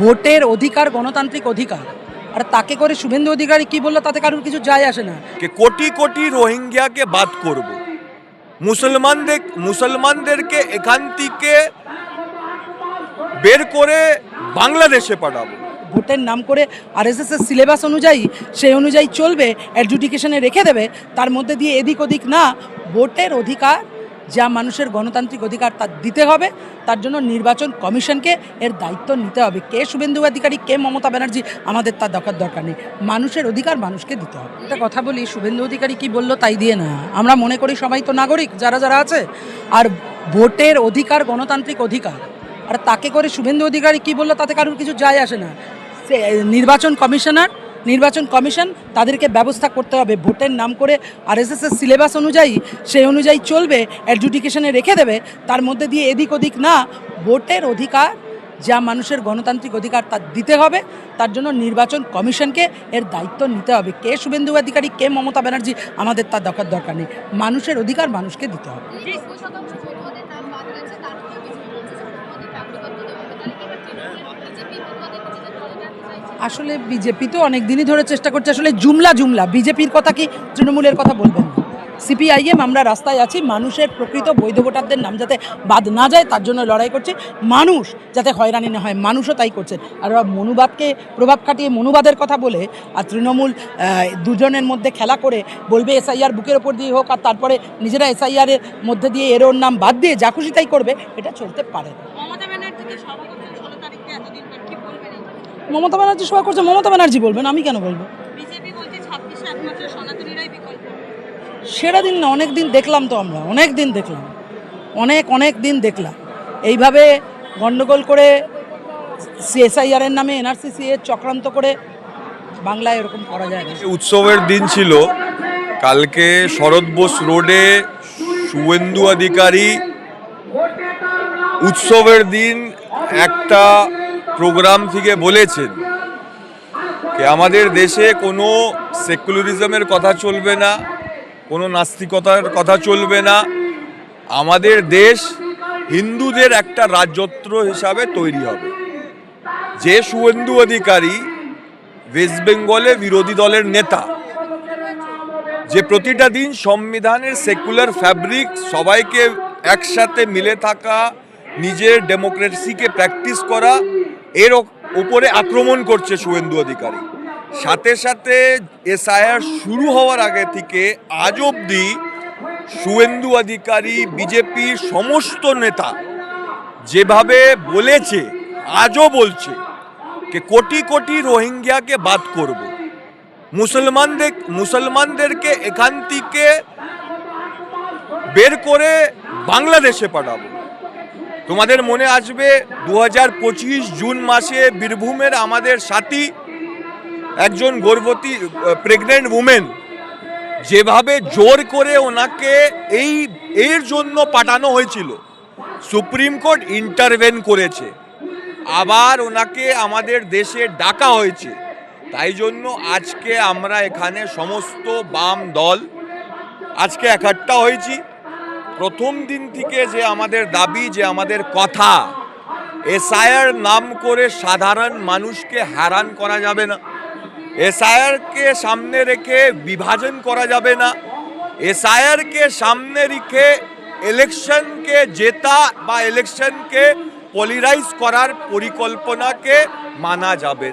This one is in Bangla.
ভোটের অধিকার গণতান্ত্রিক অধিকার, আর তাকে করে শুভেন্দু অধিকারী কি বললো তাতে কারোর কিছু যায় আসে না। কোটি কোটি রোহিঙ্গাকে বাদ করব, মুসলমানদেরকে এখান থেকে বের করে বাংলাদেশে পাঠাবো। ভোটের নাম করে আরএসএস এর সিলেবাস অনুযায়ী সেই অনুযায়ী চলবে, অ্যাডজুডিকেশনে রেখে দেবে, তার মধ্যে দিয়ে এদিক ওদিক না। ভোটের অধিকার যা মানুষের গণতান্ত্রিক অধিকার তা দিতে হবে, তার জন্য নির্বাচন কমিশনকে এর দায়িত্ব নিতে হবে। কে শুভেন্দু অধিকারী, কে মমতা ব্যানার্জি, আমাদের তার দরকার নেই। মানুষের অধিকার মানুষকে দিতে হবে। একটা কথা বলি, শুভেন্দু অধিকারী কি বললো তাই দিয়ে না। আমরা মনে করি সবাই তো নাগরিক যারা যারা আছে, আর ভোটের অধিকার গণতান্ত্রিক অধিকার, আর তাকে করে শুভেন্দু অধিকারী কি বললো তাতে কারোর কিছু যায় আসে না। নির্বাচন কমিশন তাদেরকে ব্যবস্থা করতে হবে। ভোটের নাম করে আরএসএস এর সিলেবাস অনুযায়ী সেই অনুযায়ী চলবে, অ্যাডজুডিকেশনে রেখে দেবে, তার মধ্যে দিয়ে এদিক ওদিক না। ভোটের অধিকার যা মানুষের গণতান্ত্রিক অধিকার তা দিতে হবে, তার জন্য নির্বাচন কমিশনকে এর দায়িত্ব নিতে হবে। কে শুভেন্দু অধিকারী, কে মমতা ব্যানার্জি, আমাদের তার দরকার নেই। মানুষের অধিকার মানুষকে দিতে হবে। আসলে বিজেপি তো অনেক দিনই ধরে চেষ্টা করছে, আসলে জুমলা বিজেপির কথা কি তৃণমূলের কথা বলবেন না। সিপিআইএম আমরা রাস্তায় আছি, মানুষের প্রকৃত বৈধ ভোটারদের নাম যাতে বাদ না যায় তার জন্য লড়াই করছে। মানুষ যাতে হয়রানি না হয়, মানুষও তাই করছে। আর ওরা মনুবাদকে প্রভাব খাটিয়ে মনুবাদের কথা বলে, আর তৃণমূল দুজনের মধ্যে খেলা করে বলবে এসআইআর বুকের ওপর দিয়ে হোক, আর তারপরে নিজেরা এসআইআরের মধ্যে দিয়ে এর ওর নাম বাদ দিয়ে যা খুশি তাই করবে, এটা চলতে পারে না। মমতা ব্যানার্জি সভা করছে, মমতা ব্যানার্জি বলবেন, আমি কেন বলবো? সেরা দিন না, অনেক দিন দেখলাম তো, আমরা অনেক দিন দেখলাম এইভাবে গণ্ডগোল করে সিএসআইআর এর নামে এনআরসি এর চক্রান্ত করে বাংলায় এরকম করা যায় না। উৎসবের দিন ছিল কালকে, শরৎ বোস রোডে শুভেন্দু অধিকারী উৎসবের দিন একটা প্রোগ্রাম থেকে বলেছেন যে আমাদের দেশে কোনো সেকুলারিজমের কথা চলবে না, কোনো নাস্তিকতার কথা চলবে না, আমাদের দেশ হিন্দুদের একটা রাজত্ব হিসাবে তৈরি হবে। যে শুভেন্দু অধিকারী ওয়েস্ট বেঙ্গলে বিরোধী দলের নেতা, যে প্রতিটা দিন সংবিধানের সেকুলার ফ্যাব্রিক, সবাইকে একসাথে মিলে থাকা, নিজের ডেমোক্রেসিকে প্র্যাকটিস করা, এর উপরে আক্রমণ করছে শুভেন্দু অধিকারী। সাথে সাথে এসআইআর শুরু হওয়ার আগে থেকে আজ অবধি শুভেন্দু অধিকারী বিজেপির সমস্ত নেতা যেভাবে বলেছে, আজও বলছে যে কোটি কোটি রোহিঙ্গাকে বাদ করব, মুসলমানদেরকে এখান থেকে বের করে বাংলাদেশে পাঠাবো। তোমাদের মনে আসবে 2025 জুন মাসে বীরভূমের আমাদের সাথী একজন গর্ভবতী প্রেগনেন্ট উমেন, যেভাবে জোর করে ওনাকে এর জন্য পাঠানো হয়েছিল, সুপ্রিম কোর্ট ইন্টারভেন করেছে, আবার ওনাকে আমাদের দেশে ডাকা হয়েছে। তাই জন্য আজকে আমরা এখানে সমস্ত বাম দল আজকে একাট্টা হয়েছি। প্রথম দিন থেকে যে আমাদের দাবি, যে আমাদের কথা, এসআইআর নাম করে সাধারণ মানুষকে হ্যারান করা যাবে না, এসআইআরকে সামনে রেখে বিভাজন করা যাবে না, এসআইআরকে সামনে রেখে ইলেকশনকে জেতা বা ইলেকশনকে পলিরাইজ করার পরিকল্পনাকে মানা যাবে।